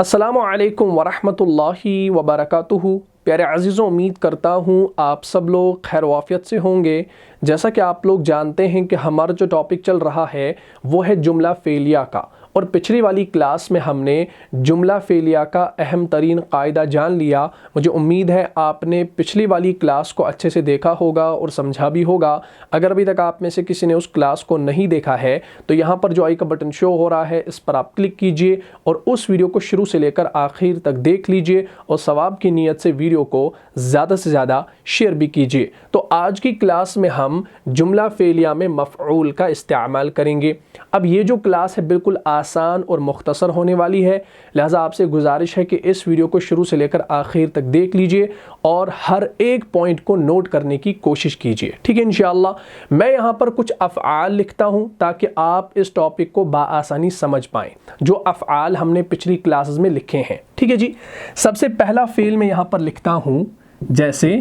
अस्सलामु अलैकुम वरहमतुल्लाहि वबरकातुहू। प्यारे अज़ीज़ों, उम्मीद करता हूँ आप सब लोग खैर वाफ़ियत से होंगे। जैसा कि आप लोग जानते हैं कि हमारा जो टॉपिक चल रहा है वो है जुमला फ़ेलिया का, और पिछली वाली क्लास में हमने जुमला फ़ेलिया का अहम तरीन क़ायदा जान लिया। मुझे उम्मीद है आपने पिछली वाली क्लास को अच्छे से देखा होगा और समझा भी होगा। अगर अभी तक आप में से किसी ने उस क्लास को नहीं देखा है तो यहाँ पर जो आई का बटन शो हो रहा है इस पर आप क्लिक कीजिए और उस वीडियो को शुरू से लेकर आखिर तक देख लीजिए और सवाब की नीयत से वीडियो को ज़्यादा से ज़्यादा शेयर भी कीजिए। तो आज की क्लास में हम जुमला फ़ेलिया में मफ़ऊल का इस्तेमाल करेंगे। अब ये जो क्लास है बिल्कुल आसान और मुख्तसर होने वाली है, लिहाजा आपसे गुजारिश है कि इस वीडियो को शुरू से लेकर आखिर तक देख लीजिए और हर एक पॉइंट को नोट करने की कोशिश कीजिए। ठीक है, इंशाअल्लाह। मैं यहाँ पर कुछ अफ़आल लिखता हूँ ताकि आप इस टॉपिक को बाआसानी समझ पाएँ, जो अफ़आल हमने पिछली क्लासेस में लिखे हैं। ठीक है जी। सबसे पहला फ़ेल मैं यहाँ पर लिखता हूँ, जैसे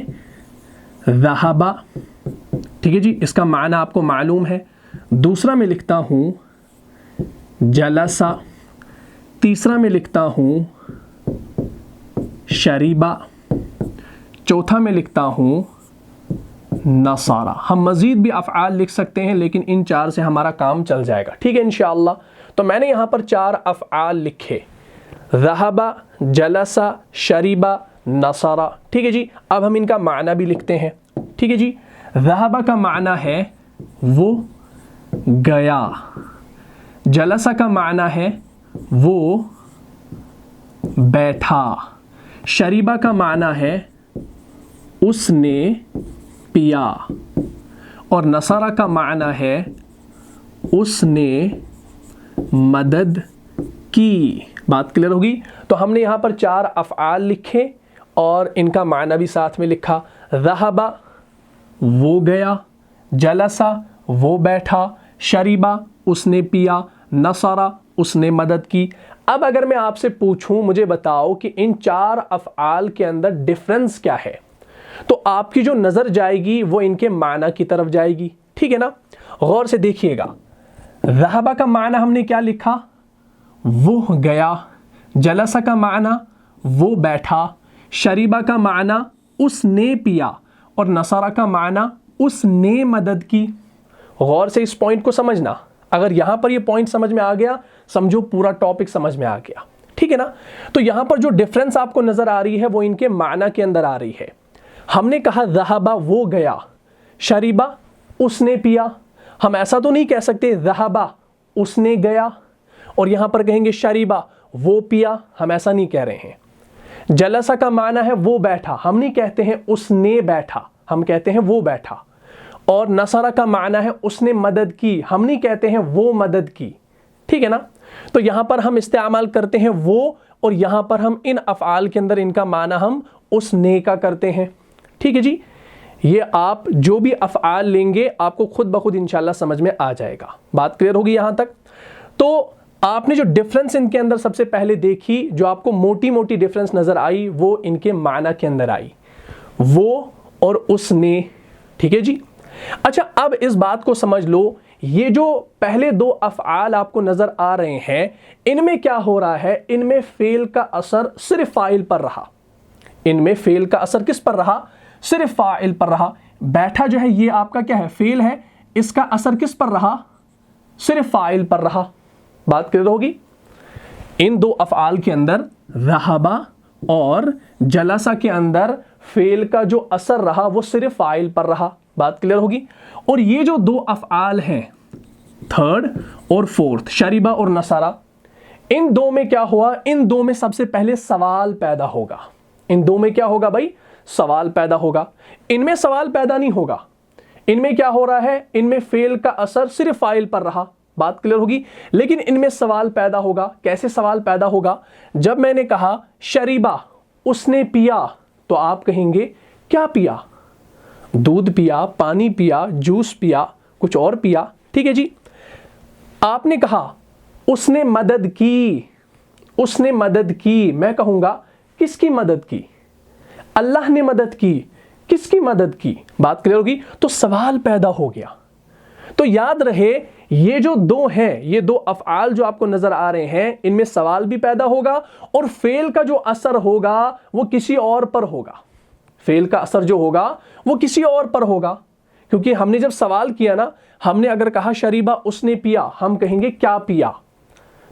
ज़हबा। ठीक है जी, इसका माना आपको मालूम है। दूसरा मैं लिखता हूँ जलसा। तीसरा मैं लिखता हूँ शरीबा। चौथा मैं लिखता हूँ नसारा। हम मज़ीद भी अफ़आल लिख सकते हैं लेकिन इन चार से हमारा काम चल जाएगा। ठीक है इंशाअल्लाह। तो मैंने यहाँ पर चार अफ़आल लिखे, ज़हबा, जलसा, शरीबा, नसारा। ठीक है जी। अब हम इनका माना भी लिखते हैं। ठीक है जी। ज़हबा का माना है वो गया। जलसा का माना है वो बैठा। शरीबा का माना है उसने पिया। और नसारा का माना है उसने मदद की। बात क्लियर होगी। तो हमने यहाँ पर चार अफ़आल लिखे और इनका माना भी साथ में लिखा। ज़हबा वो गया, जलसा वो बैठा, शरीबा उसने पिया, नसारा उसने मदद की। अब अगर मैं आपसे पूछूं, मुझे बताओ कि इन चार अफ़आल के अंदर डिफरेंस क्या है, तो आपकी जो नज़र जाएगी वो इनके माना की तरफ जाएगी। ठीक है ना। गौर से देखिएगा। ज़हबा का माना हमने क्या लिखा, वो गया। जलसा का माना वो बैठा। शरीबा का माना उसने पिया। और नसारा का माना उसने मदद की। गौर से इस पॉइंट को समझना। अगर यहां पर ये पॉइंट समझ में आ गया, समझो पूरा टॉपिक समझ में आ गया। ठीक है ना। तो यहां पर जो डिफरेंस आपको नजर आ रही है वो इनके माना के अंदर आ रही है। हमने कहा ज़हबा वो गया, शरीबा उसने पिया। हम ऐसा तो नहीं कह सकते ज़हबा उसने गया और यहां पर कहेंगे शरीबा वो पिया। हम ऐसा नहीं कह रहे हैं। जलसा का माना है वो बैठा। हम नहीं कहते हैं उसने बैठा, हम कहते हैं वो बैठा। और नसारा का माना है उसने मदद की। हम नहीं कहते हैं वो मदद की। ठीक है ना। तो यहां पर हम इस्तेमाल करते हैं वो, और यहां पर हम इन अफ़आल के अंदर इनका माना हम उसने का करते हैं। ठीक है जी। ये आप जो भी अफ़आल लेंगे आपको खुद ब खुद इंशाल्लाह समझ में आ जाएगा। बात क्लियर होगी यहां तक। तो आपने जो डिफरेंस इनके अंदर सबसे पहले देखी, जो आपको मोटी मोटी डिफरेंस नजर आई, वो इनके माना के अंदर आई, वो और उसने। ठीक है जी। अच्छा, अब इस बात को समझ लो, ये जो पहले दो अफ़आल आपको नजर आ रहे हैं, इनमें क्या हो रहा है, इनमें फेल का असर सिर्फ फाइल पर रहा। इनमें फेल का असर किस पर रहा, सिर्फ फाइल पर रहा। बैठा जो है ये आपका क्या है, फेल है। इसका असर किस पर रहा, सिर्फ फाइल पर रहा। बात क्लियर होगी। इन दो अफ़आल के अंदर ज़हबा और जलसा के अंदर फेल का जो असर रहा वो सिर्फ फाइल पर रहा। बात क्लियर होगी। और ये जो दो अफ़आल हैं, थर्ड और फोर्थ, शरीबा और नसारा, इन दो में क्या हुआ, इन दो में सबसे पहले सवाल पैदा होगा। इन दो में क्या होगा भाई, सवाल पैदा होगा। इनमें सवाल पैदा नहीं होगा। इनमें क्या हो रहा है, इनमें फेल का असर सिर्फ फाइल पर रहा। बात क्लियर होगी। लेकिन इनमें सवाल पैदा होगा। कैसे सवाल पैदा होगा, जब मैंने कहा शरीबा उसने पिया, तो आप कहेंगे क्या पिया, दूध पिया, पानी पिया, जूस पिया, कुछ और पिया। ठीक है जी। आपने कहा उसने मदद की, उसने मदद की, मैं कहूंगा किसकी मदद की, अल्लाह ने मदद की। किसकी मदद की, बात क्लियर होगी। तो सवाल पैदा हो गया। तो याद रहे ये जो दो हैं, ये दो अफ़आल जो आपको नजर आ रहे हैं, इनमें सवाल भी पैदा होगा और फेल का जो असर होगा वो किसी और पर होगा। फेल का असर जो होगा वो किसी और पर होगा, क्योंकि हमने जब सवाल किया ना, हमने अगर कहा शरीबा उसने पिया, हम कहेंगे क्या पिया,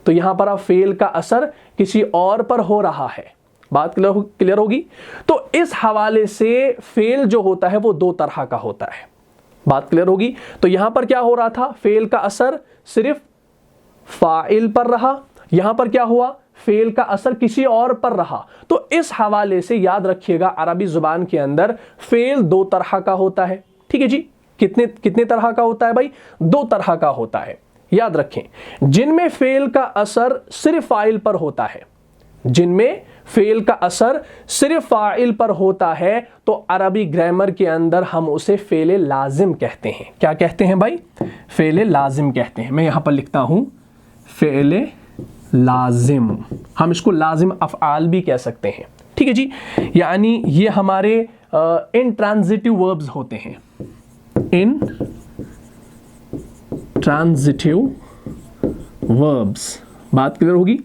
तो यहां पर अब फेल का असर किसी और पर हो रहा है। बात क्लियर होगी। तो इस हवाले से फेल जो होता है वो दो तरह का होता है। बात क्लियर होगी। तो यहां पर क्या हो रहा था, फेल का असर सिर्फ फाइल पर रहा, यहां पर क्या हुआ, फेल का असर किसी और पर रहा। तो इस हवाले से याद रखिएगा, अरबी जुबान के अंदर फेल दो तरह का होता है। ठीक है जी, कितने तरह का होता है भाई, दो तरह का होता है। याद रखें, जिनमें फेल का असर सिर्फ फाइल पर होता है, जिनमें फेल का असर सिर्फ फाइल पर होता है, तो अरबी ग्रामर के अंदर हम उसे फेले लाजिम कहते हैं। क्या कहते हैं भाई, फेले लाजिम कहते हैं। मैं यहां पर लिखता हूं फेले लाजिम, हम इसको लाजिम अफ़आल भी कह सकते हैं। ठीक है जी, यानी ये हमारे इंट्रांजिटिव वर्ब्स होते हैं। इन ट्रांजिटिव वर्ब्स, बात क्लियर होगी।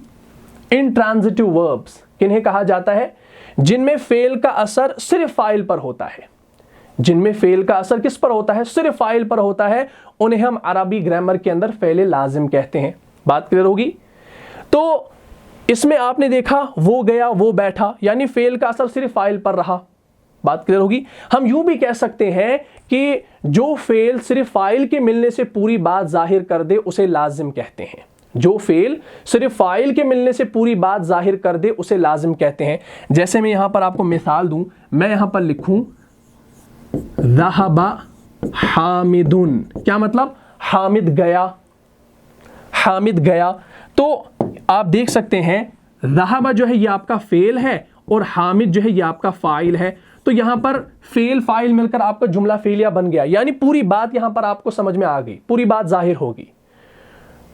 इंट्रांजिटिव वर्ब्स किन्हें कहा जाता है, जिनमें फेल का असर सिर्फ फाइल पर होता है। जिनमें फेल का असर किस पर होता है, सिर्फ फाइल पर होता है, उन्हें हम अरबी ग्रामर के अंदर फेले लाजिम कहते हैं। बात क्लियर होगी। तो इसमें आपने देखा वो गया वो बैठा, यानी फेल का असर सिर्फ फाइल पर रहा। बात क्लियर होगी। हम यूं भी कह सकते हैं कि जो फेल सिर्फ फाइल के मिलने से पूरी बात जाहिर कर दे उसे लाजिम कहते हैं। जो फेल सिर्फ फाइल के मिलने से पूरी बात जाहिर कर दे उसे लाजिम कहते हैं। जैसे मैं यहां पर आपको मिसाल दूं, मैं यहां पर लिखूं ज़हबा हामिदुन, क्या मतलब, हामिद गया, हामिद गया। तो आप देख सकते हैं ज़हबा जो है ये आपका फेल है और हामिद जो है ये आपका फाइल है। तो यहां पर फेल फाइल मिलकर आपका जुमला फेलिया बन गया, यानी पूरी बात यहां पर आपको समझ में आ गई, पूरी बात जाहिर होगी।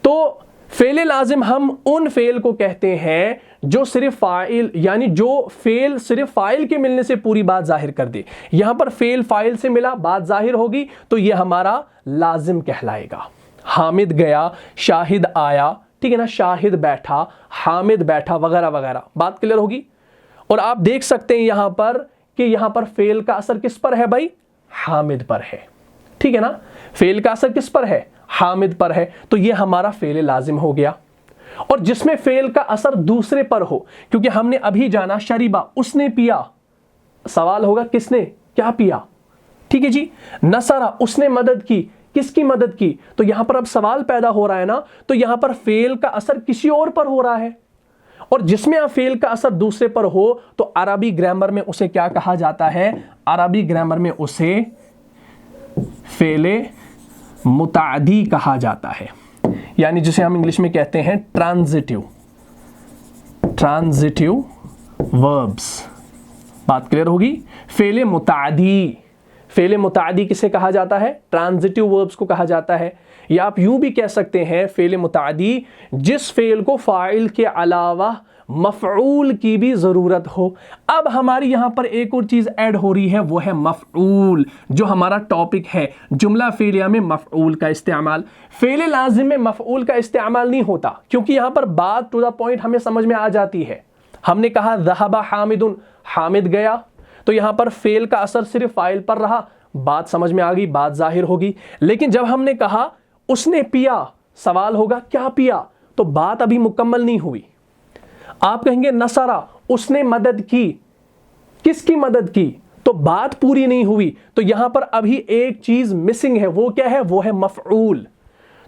तो फेल लाजिम हम उन फेल को कहते हैं जो सिर्फ फाइल, यानी जो फेल सिर्फ फाइल के मिलने से पूरी बात जाहिर कर दे। यहां पर फेल फाइल से मिला, बात जाहिर होगी, तो यह हमारा लाजिम कहलाएगा। हामिद गया, शाहिद आया, ठीक है ना, शाहिद बैठा, हामिद बैठा, वगैरह वगैरह। बात क्लियर होगी। और आप देख सकते हैं यहां पर कि यहां पर फेल का असर किस पर है भाई, हामिद पर है। ठीक है ना, फेल का असर किस पर है, हामिद पर है। तो यह हमारा फेल लाजिम हो गया। और जिसमें फेल का असर दूसरे पर हो, क्योंकि हमने अभी जाना शरीबा उसने पिया, सवाल होगा किसने क्या पिया। ठीक है जी, नसरा उसने मदद की, किसकी मदद की, तो यहां पर अब सवाल पैदा हो रहा है ना, तो यहां पर फेल का असर किसी और पर हो रहा है। और जिसमें अब फेल का असर दूसरे पर हो तो अरबी ग्रामर में उसे क्या कहा जाता है, अरबी ग्रामर में उसे फेले मुतादी कहा जाता है, यानी जिसे हम इंग्लिश में कहते हैं ट्रांजिटिव वर्ब्स। बात क्लियर होगी। फेले मुतादी, फेले मुतादी किसे कहा जाता है, ट्रांजिटिव वर्ब्स को कहा जाता है। या आप यूं भी कह सकते हैं फेले मुतादी जिस फेल को फाइल के अलावा मफऊल की भी जरूरत हो। अब हमारी यहां पर एक और चीज ऐड हो रही है, वो है मफऊल, जो हमारा टॉपिक है जुमला फेलिया में मफऊल का इस्तेमाल। फेले लाजिम में मफऊल का इस्तेमाल नहीं होता, क्योंकि यहां पर बात टू द पॉइंट हमें समझ में आ जाती है। हमने कहा ज़हबा हामिदुन, हामिद गया, तो यहां पर फेल का असर सिर्फ फाइल पर रहा, बात समझ में आ गई, बात जाहिर होगी। लेकिन जब हमने कहा उसने पिया, सवाल होगा क्या पिया, तो बात अभी मुकम्मल नहीं हुई। आप कहेंगे नसरा उसने मदद की, किसकी मदद की, तो बात पूरी नहीं हुई। तो यहां पर अभी एक चीज मिसिंग है, वो क्या है, वो है मफऊल।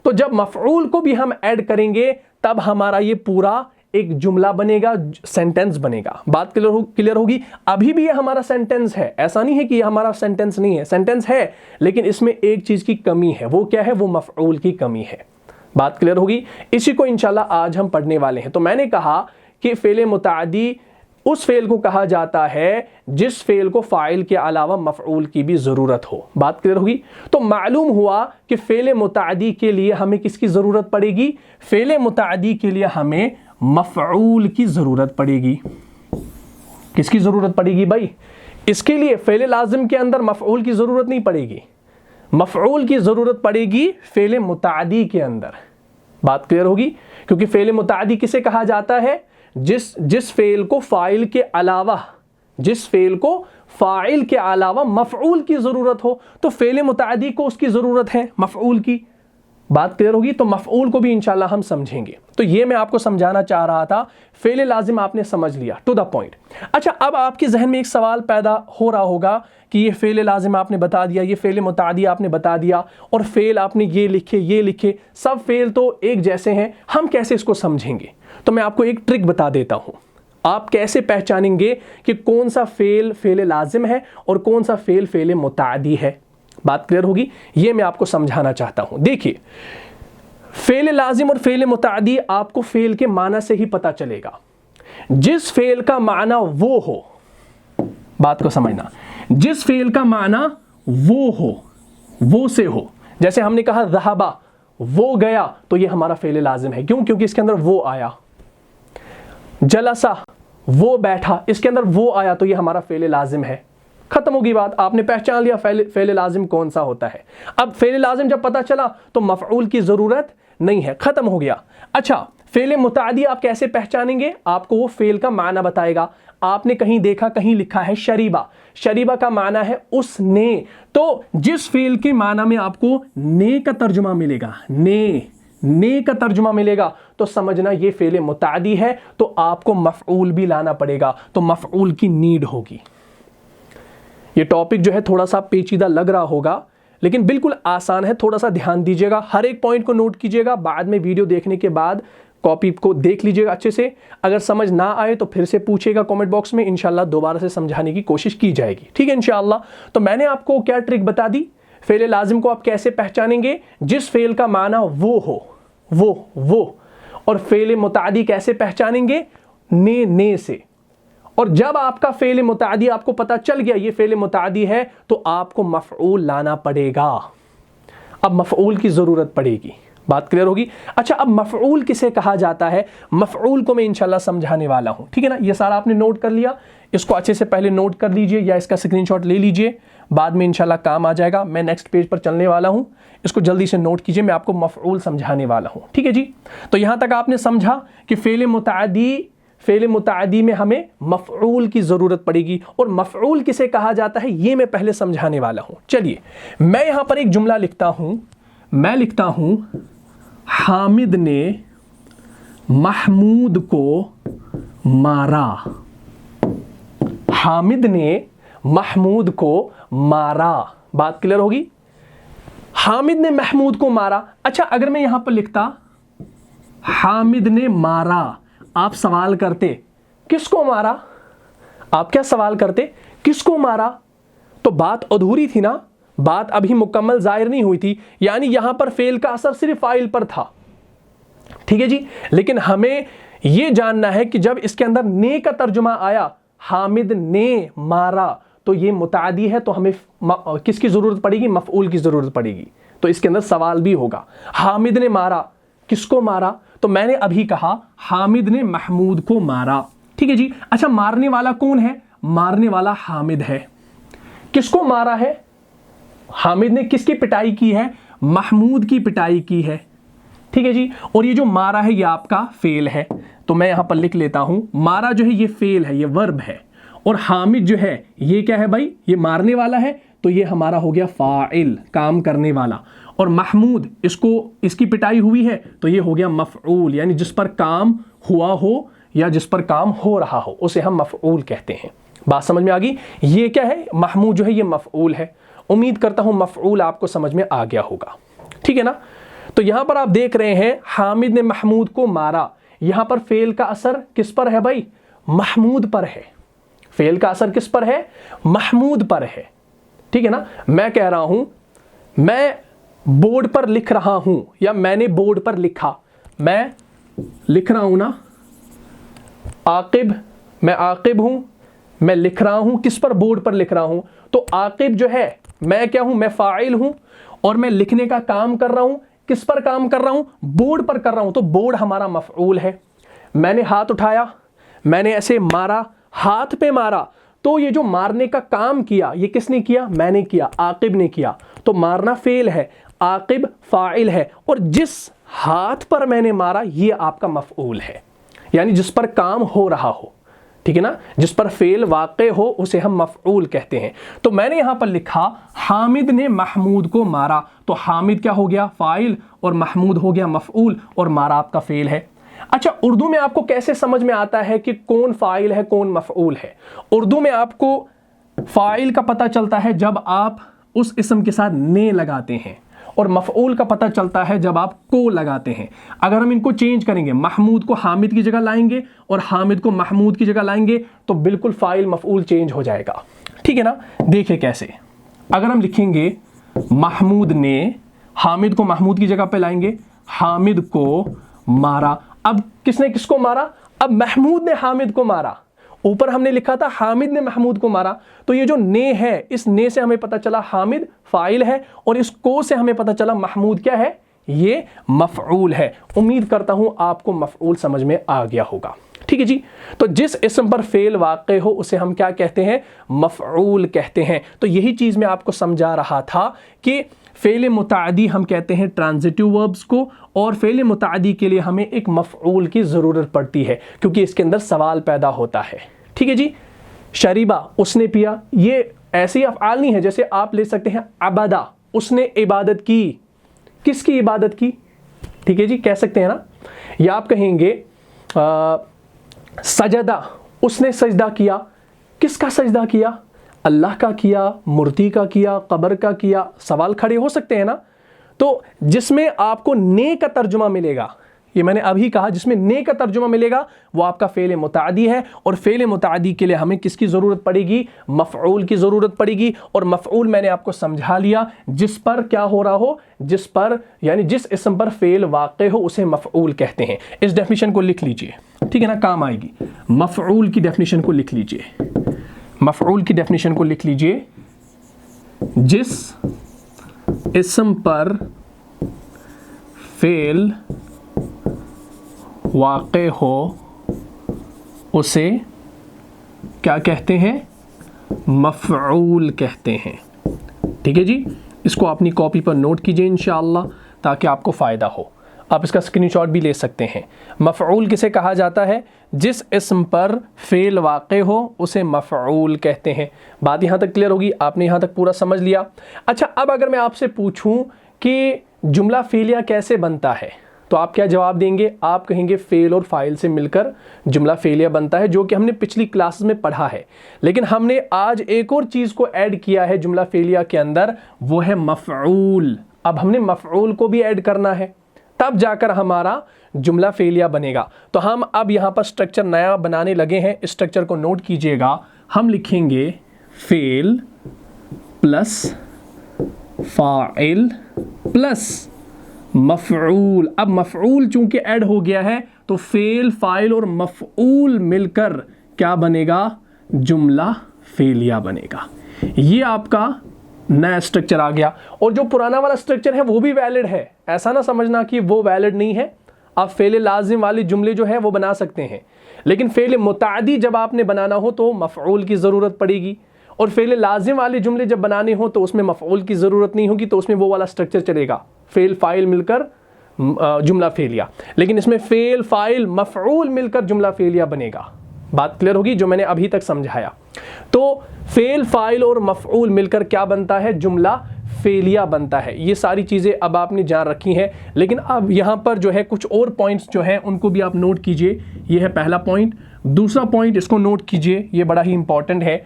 तो जब मफऊल को भी हम ऐड करेंगे तब हमारा ये पूरा एक जुमला बनेगा, सेंटेंस बनेगा। बात क्लियर होगी। अभी भी ये हमारा सेंटेंस है, ऐसा नहीं है कि ये हमारा सेंटेंस नहीं है, सेंटेंस है, लेकिन इसमें एक चीज की कमी है। वो क्या है, वो मफऊल की कमी है। बात क्लियर होगी। इसी को इंशाल्लाह आज हम पढ़ने वाले हैं। तो मैंने कहा कि फेले मुतादी उस फेल को कहा जाता है जिस फेल को फाइल के अलावा मफऊल की भी जरूरत हो। बात क्लियर होगी। तो मालूम हुआ कि फेले मुतादी के लिए हमें किसकी जरूरत पड़ेगी, फेले मुतादी के लिए हमें मफऊल की जरूरत पड़ेगी। किसकी जरूरत पड़ेगी भाई, इसके लिए फेले लाजिम के अंदर मफऊल की जरूरत नहीं पड़ेगी। मफ़ऊल की ज़रूरत पड़ेगी फ़ेल मुतादी के अंदर। बात क्लियर होगी? क्योंकि फ़ेल मुतादी किसे कहा जाता है? जिस फ़ेल को फ़ाइल के अलावा, जिस फ़ेल को फ़ाइल के अलावा मफ़ऊल की ज़रूरत हो, तो फ़ेल मुतादी को उसकी ज़रूरत है मफ़ऊल की। बात क्लियर होगी? तो मफ़ऊल को भी इंशाल्लाह हम समझेंगे। तो ये मैं आपको समझाना चाह रहा था। फ़ेल लाज़िम आपने समझ लिया, टू द पॉइंट। अच्छा, अब आपके जहन में एक सवाल पैदा हो रहा होगा कि ये फ़ेल लाज़िम आपने बता दिया, ये फ़ेल मुतादी आपने बता दिया, और फ़ेल आपने ये लिखे, सब फ़ेल तो एक जैसे हैं, हम कैसे इसको समझेंगे? तो मैं आपको एक ट्रिक बता देता हूँ। आप कैसे पहचानेंगे कि कौन सा फ़ेल लाज़िम है और कौन सा फ़ेल मुतादी है? बात क्लियर होगी? ये मैं आपको समझाना चाहता हूं। देखिए, फ़ेल लाज़िम और फ़ेल मुतादी आपको फ़ेल के माना से ही पता चलेगा। जिस फ़ेल का माना वो हो, बात को समझना, जिस फ़ेल का माना वो हो, वो से हो। जैसे हमने कहा ज़हबा, वो गया, तो ये हमारा फ़ेल लाज़िम है। क्यों? क्योंकि इसके अंदर वो आया। जलसा, वो बैठा, इसके अंदर वो आया, तो ये हमारा फ़ेल लाज़िम है। खत्म होगी बात। आपने पहचान लिया फ़ेल लाज़िम कौन सा होता है। अब फ़ेल लाज़िम जब पता चला तो मफ़ऊल की ज़रूरत नहीं है, खत्म हो गया। अच्छा, फ़ेल मुतादी आप कैसे पहचानेंगे? आपको वो फ़ेल का माना बताएगा। आपने कहीं देखा, कहीं लिखा है शरीबा, शरीबा का माना है उसने, तो जिस फ़ेल के माना में आपको ने का तर्जुमा मिलेगा, ने का तर्जुमा मिलेगा, तो समझना ये फ़ेल मुतादी है, तो आपको मफ़ऊल भी लाना पड़ेगा, तो मफ़ऊल की नीड होगी। ये टॉपिक जो है थोड़ा सा पेचीदा लग रहा होगा, लेकिन बिल्कुल आसान है। थोड़ा सा ध्यान दीजिएगा, हर एक पॉइंट को नोट कीजिएगा। बाद में वीडियो देखने के बाद कॉपी को देख लीजिएगा अच्छे से। अगर समझ ना आए तो फिर से पूछिएगा कमेंट बॉक्स में, इंशाल्लाह दोबारा से समझाने की कोशिश की जाएगी। ठीक है इंशाल्लाह। तो मैंने आपको क्या ट्रिक बता दी, फ़ेल लाज़िम को आप कैसे पहचानेंगे? जिस फ़ेल का माना वो हो, वो। और फ़ेल मुतादी कैसे पहचानेंगे? ने से। और जब आपका फ़ेल मुतादी आपको पता चल गया ये फ़ेल मुतादी है, तो आपको मफ़ऊल लाना पड़ेगा। अब मफ़ऊल की ज़रूरत पड़ेगी। बात क्लियर होगी? अच्छा, अब मफ़ऊल किसे कहा जाता है? मफ़ऊल को मैं इंशाल्लाह समझाने वाला हूं। ठीक है ना? ये सारा आपने नोट कर लिया, इसको अच्छे से पहले नोट कर लीजिए या इसका स्क्रीनशॉट ले लीजिए, बाद में इंशाल्लाह काम आ जाएगा। मैं नेक्स्ट पेज पर चलने वाला हूं, इसको जल्दी से नोट कीजिए, मैं आपको मफ़ऊल समझाने वाला हूं। ठीक है जी? तो यहां तक आपने समझा कि फ़ेल मुतादी में हमें मफ़ऊल की ज़रूरत पड़ेगी, और मफ़ऊल किसे कहा जाता है ये मैं पहले समझाने वाला हूं। चलिए, मैं यहां पर एक जुमला लिखता हूं। मैं लिखता हूं, हामिद ने महमूद को मारा। हामिद ने महमूद को मारा। बात क्लियर होगी? हामिद ने महमूद को मारा। अच्छा, अगर मैं यहां पर लिखता हामिद ने मारा, आप सवाल करते किसको मारा? आप क्या सवाल करते? किसको मारा? तो बात अधूरी थी ना, बात अभी मुकम्मल जाहिर नहीं हुई थी, यानी यहां पर फेल का असर सिर्फ फाइल पर था। ठीक है जी? लेकिन हमें यह जानना है कि जब इसके अंदर ने का तर्जुमा आया, हामिद ने मारा, तो ये मुतादी है, तो हमें किसकी जरूरत पड़ेगी? मफऊल की जरूरत पड़ेगी। तो इसके अंदर सवाल भी होगा, हामिद ने मारा, किसको मारा? तो मैंने अभी कहा हामिद ने महमूद को मारा। ठीक है जी? अच्छा, मारने वाला कौन है? मारने वाला हामिद है। किसको मारा है? हामिद ने किसकी पिटाई की है? महमूद की पिटाई की है। ठीक है जी? और ये जो मारा है ये आपका फेल है, तो मैं यहां पर लिख लेता हूं, मारा जो है ये फेल है, ये वर्ब है, और हामिद जो है ये क्या है भाई? ये मारने वाला है, तो ये हमारा हो गया फाइल, काम करने वाला। और महमूद, इसकी पिटाई हुई है, तो ये हो गया मफऊल, यानी जिस पर काम हुआ हो या जिस पर काम हो रहा हो उसे हम मफऊल कहते हैं। बात समझ में आ गई? ये क्या है? महमूद जो है ये मफऊल है। उम्मीद करता हूं मफऊल आपको समझ में आ गया होगा। ठीक है ना? तो यहां पर आप देख रहे हैं हामिद ने महमूद को मारा। यहां पर फेल का असर किस पर है भाई? महमूद पर है। फेल का असर किस पर है? महमूद पर है। ठीक है ना? मैं कह रहा हूं, मैं बोर्ड पर लिख रहा हूं, या मैंने बोर्ड पर लिखा। मैं लिख रहा हूं ना, आकिब, मैं आकिब हूं, मैं लिख रहा हूं, किस पर? बोर्ड पर लिख रहा हूं। तो आकिब जो है मैं क्या हूं? मैं फाइल हूं, और मैं लिखने का काम कर रहा हूं। किस पर काम कर रहा हूं? बोर्ड पर कर रहा हूं, तो बोर्ड हमारा मफऊल है। मैंने हाथ उठाया, मैंने ऐसे मारा, हाथ पे मारा, तो ये जो मारने का काम किया ये किसने किया? मैंने किया, आकिब ने किया। तो मारना फेल है, आकिब फाइल है, और जिस हाथ पर मैंने मारा ये आपका मफऊल है, यानी जिस पर काम हो रहा हो, ठीक है ना, जिस पर फेल वाक़े हो उसे हम मफऊल कहते हैं। तो मैंने यहां पर लिखा हामिद ने महमूद को मारा, तो हामिद क्या हो गया, फाइल, और महमूद हो गया मफऊल, और मारा आपका फेल है। अच्छा, उर्दू में आपको कैसे समझ में आता है कि कौन फाइल है कौन मफऊल है? उर्दू में आपको फाइल का पता चलता है जब आप उस इस्म के साथ ने लगाते हैं, और मफऊल का पता चलता है जब आप को लगाते हैं। अगर हम इनको चेंज करेंगे, महमूद को हामिद की जगह लाएंगे और हामिद को महमूद की जगह लाएंगे, तो बिल्कुल फाइल मफऊल चेंज हो जाएगा, ठीक है ना। देखिए कैसे, अगर हम लिखेंगे महमूद ने, हामिद को महमूद की जगह पे लाएंगे, हामिद को मारा। अब किसने किसको मारा? अब महमूद ने हामिद को मारा। ऊपर हमने लिखा था हामिद ने महमूद को मारा, तो ये जो ने है, इस ने से हमें पता चला हामिद फाइल है, और इस को से हमें पता चला महमूद क्या है, ये मफऊल है। उम्मीद करता हूं आपको मफऊल समझ में आ गया होगा, ठीक है जी। तो जिस इस्म पर फेल वाक़े हो उसे हम क्या कहते हैं, मफऊल कहते हैं। तो यही चीज़ मैं आपको समझा रहा था कि फ़ेल मुतादी हम कहते हैं ट्रांजिटिव वर्ब्स को, और फ़ेल मुतादी के लिए हमें एक मफऊल की ज़रूरत पड़ती है क्योंकि इसके अंदर सवाल पैदा होता है, ठीक है जी। शरीबा, उसने पिया, ये ऐसे ही अफ़आल नहीं है, जैसे आप ले सकते हैं अबदा, उसने इबादत की, किसकी इबादत की, ठीक है जी, कह सकते हैं ना। या आप कहेंगे सजदा, उसने सजदा किया, किसका सजदा किया, अल्लाह का किया, मूर्ति का किया, कब्र का किया, सवाल खड़े हो सकते हैं ना। तो जिसमें आपको ने का तर्जुमा मिलेगा, ये मैंने अभी कहा, जिसमें ने का तर्जुमा मिलेगा वो आपका फ़ेल मुतादी है, और फ़ेल मुतादी के लिए हमें किसकी ज़रूरत पड़ेगी, मफ़ऊल की ज़रूरत पड़ेगी। और मफ़ऊल मैंने आपको समझा लिया, जिस पर क्या हो रहा हो, जिस पर यानी जिस इस्म पर फ़ेल वाक़े हो उसे मफ़ऊल कहते हैं। इस डेफिनेशन को लिख लीजिए, ठीक है ना, काम आएगी। मफ़ऊल की डेफिनेशन को लिख लीजिए, मफ़ऊल की डेफिनेशन को लिख लीजिए, जिस इस्म पर फ़ेल वाक़े हो उसे क्या कहते हैं, मफ़ऊल कहते हैं, ठीक है जी। इसको अपनी कॉपी पर नोट कीजिए इंशाअल्लाह, ताकि आपको फ़ायदा हो। आप इसका स्क्रीनशॉट भी ले सकते हैं। मफ़ऊल किसे कहा जाता है, जिस इस्म पर फ़ेल वाक़े हो उसे मफ़ऊल कहते हैं। बात यहाँ तक क्लियर होगी, आपने यहाँ तक पूरा समझ लिया। अच्छा, अब अगर मैं आपसे पूछूं कि जुमला फ़ेलिया कैसे बनता है, तो आप क्या जवाब देंगे? आप कहेंगे फ़ेल और फ़ाइल से मिलकर जुमला फ़ेलिया बनता है, जो कि हमने पिछली क्लासेस में पढ़ा है। लेकिन हमने आज एक और चीज़ को ऐड किया है जुमला फ़ेलिया के अंदर, वो है मफ़ऊल। अब हमने मफ़ऊल को भी ऐड करना है, तब जाकर हमारा जुमला फ़ेलिया बनेगा। तो हम अब यहाँ पर स्ट्रक्चर नया बनाने लगे हैं, इस स्ट्रक्चर को नोट कीजिएगा। हम लिखेंगे फ़ेल प्लस फ़ाइल प्लस मफ़ऊल। अब मफ़ऊल चूंकि ऐड हो गया है तो फ़ेल, फ़ाइल और मफ़ऊल मिलकर क्या बनेगा, जुमला फ़ेलिया बनेगा। ये आपका नया स्ट्रक्चर आ गया, और जो पुराना वाला स्ट्रक्चर है वो भी वैलिड है, ऐसा ना समझना कि वो वैलिड नहीं है। आप फ़ेल लाज़िम वाले जुमले जो है वो बना सकते हैं, लेकिन फ़ेल मुतादी जब आपने बनाना हो तो मफ़ऊल की ज़रूरत पड़ेगी, और फ़ेल लाज़िम वाले जुमले जब बनाने हो तो उसमें मफ़ऊल की ज़रूरत नहीं होगी, तो उसमें वो वाला स्ट्रक्चर चलेगा, फ़ेल फ़ाइल मिलकर जुमला फ़ेलिया। लेकिन इसमें फ़ेल फ़ाइल मफ़ऊल मिलकर जुमला फ़ेलिया बनेगा। बात क्लियर होगी जो मैंने अभी तक समझाया। तो फ़ेल, फ़ाइल और मफ़ऊल मिलकर क्या बनता है, जुमला फ़ेलिया बनता है। ये सारी चीज़ें अब आपने जान रखी हैं, लेकिन अब यहाँ पर जो है कुछ और पॉइंट्स जो हैं उनको भी आप नोट कीजिए। ये है पहला पॉइंट। दूसरा पॉइंट इसको नोट कीजिए, ये बड़ा ही इंपॉर्टेंट है।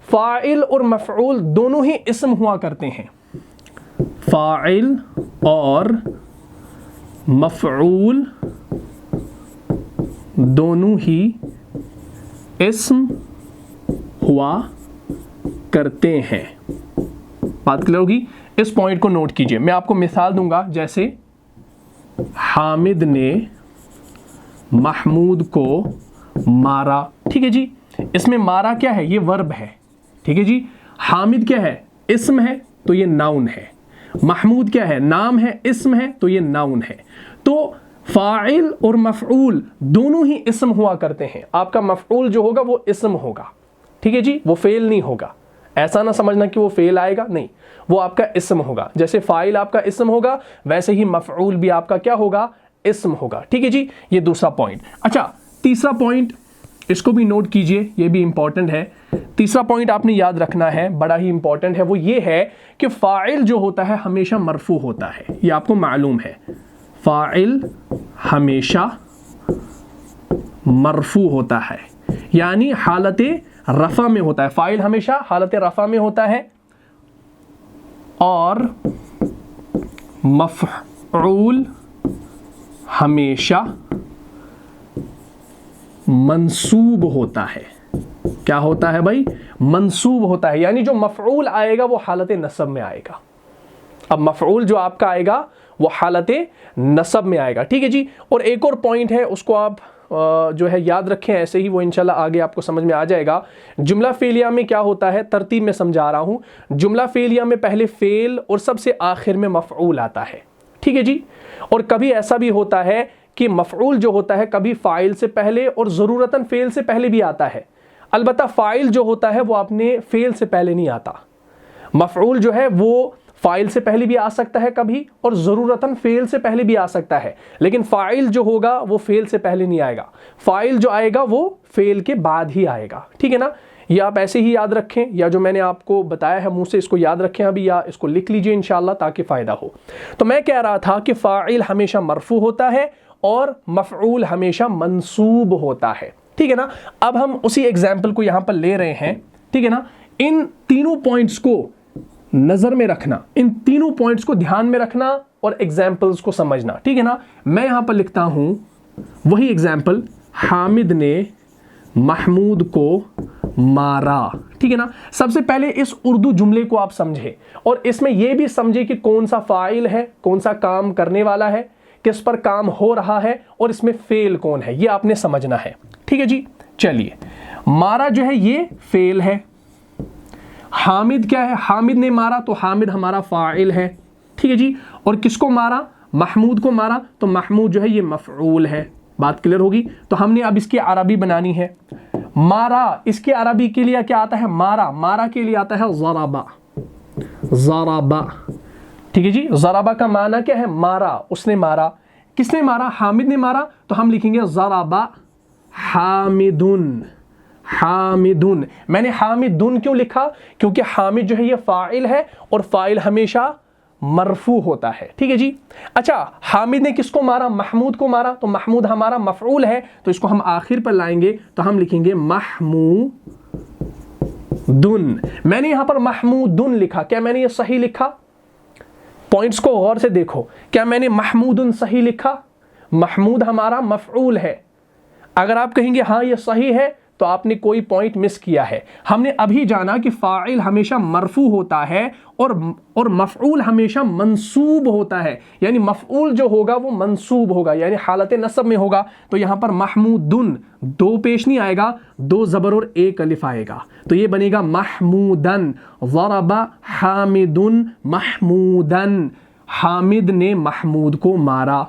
फ़ाइल और मफ़ऊल दोनों ही इस्म हुआ करते हैं। फ़ाइल और मफ़ऊल दोनों ही इस्म हुआ करते हैं। बात क्लियर होगी, इस पॉइंट को नोट कीजिए। मैं आपको मिसाल दूंगा, जैसे हामिद ने महमूद को मारा, ठीक है जी। इसमें मारा क्या है, ये वर्ब है, ठीक है जी। हामिद क्या है, इस्म है, तो ये नाउन है। महमूद क्या है, नाम है, इस्म है, तो ये नाउन है। तो फ़ाइल और मफ़ऊल दोनों ही इस्म हुआ करते हैं। आपका मफ़ऊल जो होगा वो इस्म होगा, ठीक है जी, वो फ़ेल नहीं होगा। ऐसा ना समझना कि वो फेल आएगा, नहीं, वो आपका इस्म होगा। जैसे फाइल आपका इस्म होगा वैसे ही मफऊल भी आपका क्या होगा, इस्म होगा। ठीक है जी, ये दूसरा पॉइंट। अच्छा, तीसरा पॉइंट, इसको भी नोट कीजिए, ये भी इंपॉर्टेंट है। तीसरा पॉइंट आपने याद रखना है, बड़ा ही इंपॉर्टेंट है, वो ये है कि फाइल जो होता है हमेशा मरफू होता है, ये आपको मालूम है। फाइल हमेशा मरफू होता है, यानी हालत रफ़ा में होता है। फाइल हमेशा हालत रफ़ा में होता है और मफ़ऊल हमेशा मंसूब होता है। क्या होता है भाई, मंसूब होता है, यानी जो मफ़ऊल आएगा वो हालत नसब में आएगा। अब मफ़ऊल जो आपका आएगा वो हालत नसब में आएगा। ठीक है जी। और एक और पॉइंट है, उसको आप जो है याद रखें, ऐसे ही वो इंशाल्लाह आगे आपको समझ में आ जाएगा। जुमला फेलिया में क्या होता है, तरतीब में समझा रहा हूं। जुमला फेलिया में पहले फेल और सबसे आखिर में मफ़ऊल आता है। ठीक है जी। और कभी ऐसा भी होता है कि मफ़ऊल जो होता है कभी फ़ाइल से पहले और ज़रूरतन फ़ेल से पहले भी आता है। अलबत्ता फ़ाइल जो होता है वो अपने फ़ेल से पहले नहीं आता। मफ़ऊल जो है वो फ़ाइल से पहले भी आ सकता है कभी, और ज़रूरतन फ़ेल से पहले भी आ सकता है, लेकिन फ़ाइल जो होगा वो फ़ेल से पहले नहीं आएगा। फ़ाइल जो आएगा वो फ़ेल के बाद ही आएगा। ठीक है ना। ये आप ऐसे ही याद रखें, या जो मैंने आपको बताया है मुँह से इसको याद रखें अभी, या इसको लिख लीजिए इंशाअल्लाह ताकि फ़ायदा हो। तो मैं कह रहा था कि फ़ाइल हमेशा मरफू होता है और मफ़ऊल हमेशा मंसूब होता है। ठीक है ना। अब हम उसी एग्जाम्पल को यहाँ पर ले रहे हैं। ठीक है ना। इन तीनों पॉइंट्स को नज़र में रखना, इन तीनों पॉइंट्स को ध्यान में रखना और एग्जाम्पल्स को समझना। ठीक है ना। मैं यहाँ पर लिखता हूँ वही एग्जाम्पल, हामिद ने महमूद को मारा। ठीक है ना। सबसे पहले इस उर्दू जुमले को आप समझे और इसमें यह भी समझे कि कौन सा फाइल है, कौन सा काम करने वाला है, किस पर काम हो रहा है, और इसमें फेल कौन है, ये आपने समझना है। ठीक है जी। चलिए, मारा जो है ये फेल है, हामिद क्या है, हामिद ने मारा, तो हामिद हमारा फाइल है। ठीक है जी। और किसको मारा, महमूद को मारा, तो महमूद जो है ये मफ़ऊल है। बात क्लियर होगी। तो हमने अब इसकी अरबी बनानी है। मारा, इसके अरबी के लिए क्या आता है, मारा, मारा के लिए आता है ज़राबा, ज़राबा। ठीक है जी। ज़राबा का माना क्या है, मारा, उसने मारा। किसने मारा, हामिद ने मारा, तो हम लिखेंगे ज़राबा हामिदुन, हामिदुन। मैंने हामिदुन क्यों लिखा, क्योंकि हामिद जो है ये फाइल है और फाइल हमेशा मरफू होता है। ठीक है जी। अच्छा, हामिद ने किसको मारा, महमूद को मारा, तो महमूद हमारा मफऊल है, तो इसको हम आखिर पर लाएंगे, तो हम लिखेंगे महमूदुन। मैंने यहां पर महमूदुन लिखा, क्या मैंने ये सही लिखा, पॉइंट्स को गौर से देखो, क्या मैंने महमूदुन सही लिखा, महमूद हमारा मफऊल है। अगर आप कहेंगे हाँ ये सही है तो आपने कोई पॉइंट मिस किया है। हमने अभी जाना कि फाइल हमेशा मरफू होता है और मफऊल हमेशा मंसूब होता है, यानी मफऊल जो होगा वो मंसूब होगा, यानी हालत नसब में होगा। तो यहां पर महमूदुन, दो पेश नहीं आएगा, दो ज़बर और एक अलिफ आएगा, तो ये बनेगा महमूदन। ज़रबा हामिदुन महमूदन, हामिद ने महमूद को मारा।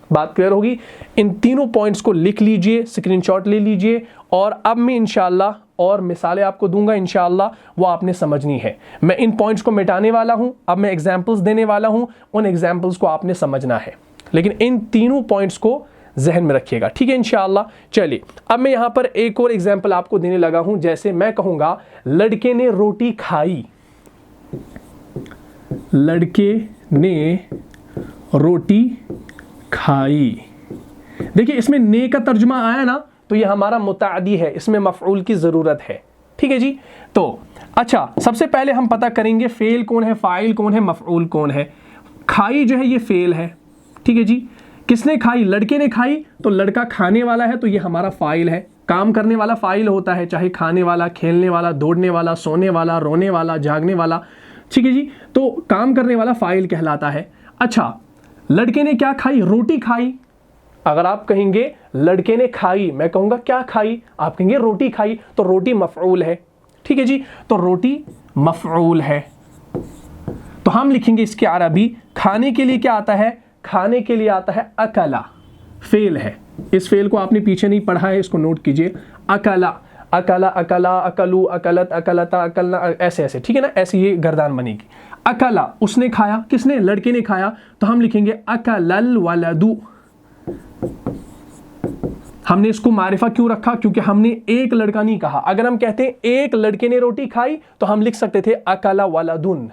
बात क्लियर होगी। इन तीनों पॉइंट्स को लिख लीजिए, स्क्रीनशॉट ले लीजिए, और अब मैं इंशाअल्लाह और मिसालें आपको दूंगा इंशाअल्लाह, वो आपने समझनी है। मैं इन पॉइंट्स को मिटाने वाला हूं, अब मैं एग्जाम्पल्स देने वाला हूं, उन एग्जाम्पल्स को आपने समझना है, लेकिन इन तीनों पॉइंट्स को जहन में रखिएगा। ठीक है इंशाअल्लाह। चलिए, अब मैं यहां पर एक और एग्जाम्पल आपको देने लगा हूं। जैसे मैं कहूंगा लड़के ने रोटी खाई, लड़के ने रोटी खाई। देखिए इसमें ने का तर्जुमा आया ना, तो ये हमारा मुतादी है, इसमें मफऊल की ज़रूरत है। ठीक है जी। तो अच्छा, सबसे पहले हम पता करेंगे फेल कौन है, फ़ाइल कौन है, मफऊल कौन है। खाई जो है ये फेल है। ठीक है जी। किसने खाई, लड़के ने खाई, तो लड़का खाने वाला है, तो ये हमारा फ़ाइल है। काम करने वाला फ़ाइल होता है, चाहे खाने वाला, खेलने वाला, दौड़ने वाला, सोने वाला, रोने वाला, जागने वाला। ठीक है जी। तो काम करने वाला फ़ाइल कहलाता है। अच्छा, लड़के ने क्या खाई, रोटी खाई। अगर आप कहेंगे लड़के ने खाई, मैं कहूंगा क्या खाई, आप कहेंगे रोटी खाई, तो रोटी मफऊल है। ठीक है जी। तो रोटी मफऊल है, तो हम लिखेंगे इसके अरबी। खाने के लिए क्या आता है, खाने के लिए आता है अकला, फेल है। इस फेल को आपने पीछे नहीं पढ़ा है, इसको नोट कीजिए। अकला, अकला, अकला, अकलू, अकलत, अकलता, अकलना, ऐसे ऐसे, ठीक है ना, ऐसे ये गर्दान बनेगी। अकला उसने खाया, किसने, लड़के ने खाया, तो हम लिखेंगे अकलल वलदु। हमने इसको मारिफा क्यों रखा, क्योंकि हमने एक लड़का नहीं कहा। अगर हम कहते हैं एक लड़के ने रोटी खाई तो हम लिख सकते थे अकला वलदुन।